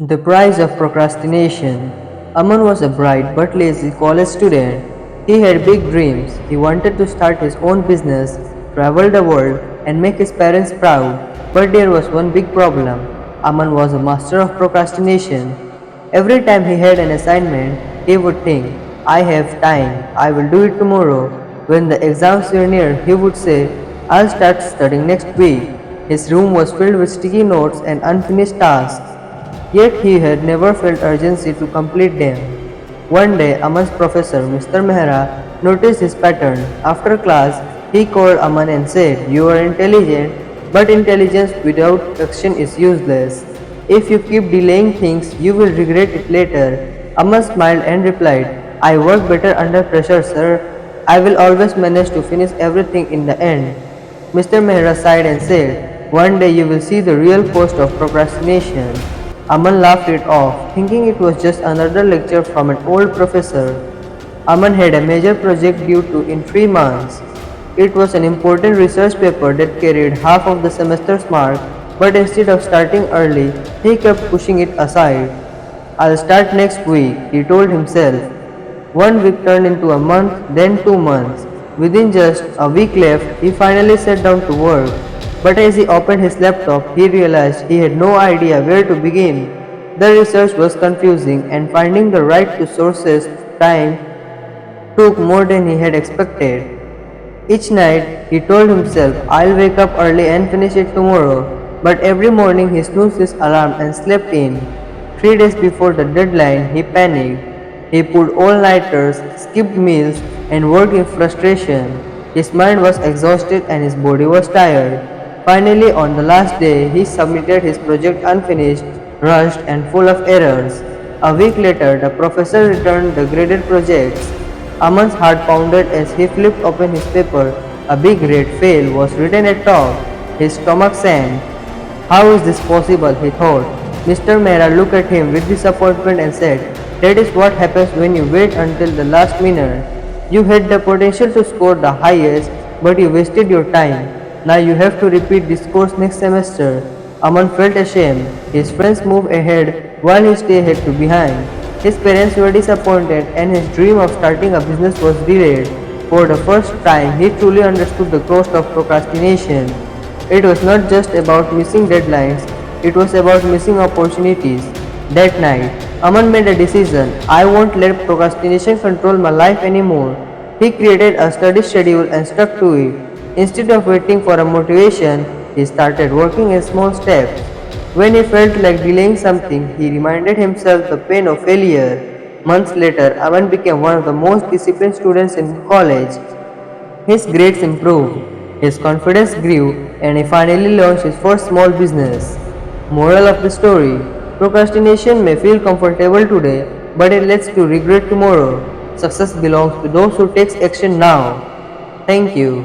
The price of procrastination. Aman was a bright but lazy college student. He had big dreams. He wanted to start his own business, travel the world, and make his parents proud. But there was one big problem. Aman was a master of procrastination. Every time he had an assignment, he would think, I have time, I will do it tomorrow. When the exams were near, he would say, I'll start studying next week. His room was filled with sticky notes and unfinished tasks. Yet he had never felt urgency to complete them. One day, Aman's professor, Mr. Mehra, noticed his pattern. After class, he called Aman and said, You are intelligent, but intelligence without action is useless. If you keep delaying things, you will regret it later. Aman smiled and replied, I work better under pressure, sir. I will always manage to finish everything in the end. Mr. Mehra sighed and said, One day you will see the real cost of procrastination. Aman laughed it off, thinking it was just another lecture from an old professor. Aman had a major project due to in 3 months. It was an important research paper that carried half of the semester's mark, but instead of starting early, he kept pushing it aside. I'll start next week, he told himself. One week turned into a month, then 2 months. Within just a week left, he finally sat down to work. But as he opened his laptop, he realized he had no idea where to begin. The research was confusing, and finding the right to sources time took more than he had expected. Each night, he told himself, I'll wake up early and finish it tomorrow. But every morning, he snoozed his alarm and slept in. 3 days before the deadline, he panicked. He pulled all-nighters, skipped meals, and worked in frustration. His mind was exhausted and his body was tired. Finally, on the last day, he submitted his project unfinished, rushed, and full of errors. A week later, the professor returned the graded projects. Aman's heart pounded as he flipped open his paper. A big red fail was written at top. His stomach sank. How is this possible? He thought. Mr. Mehra looked at him with disappointment and said, That is what happens when you wait until the last minute. You had the potential to score the highest, but you wasted your time. Now you have to repeat this course next semester. Aman felt ashamed. His friends moved ahead while he stayed had to behind. His parents were disappointed and his dream of starting a business was delayed. For the first time, he truly understood the cost of procrastination. It was not just about missing deadlines, it was about missing opportunities. That night, Aman made a decision. I won't let procrastination control my life anymore. He created a study schedule and stuck to it. Instead of waiting for a motivation, he started working in small steps. When he felt like delaying something, he reminded himself the pain of failure. Months later, Aman became one of the most disciplined students in college. His grades improved, his confidence grew, and he finally launched his first small business. Moral of the story: procrastination may feel comfortable today, but it leads to regret tomorrow. Success belongs to those who take action now. Thank you.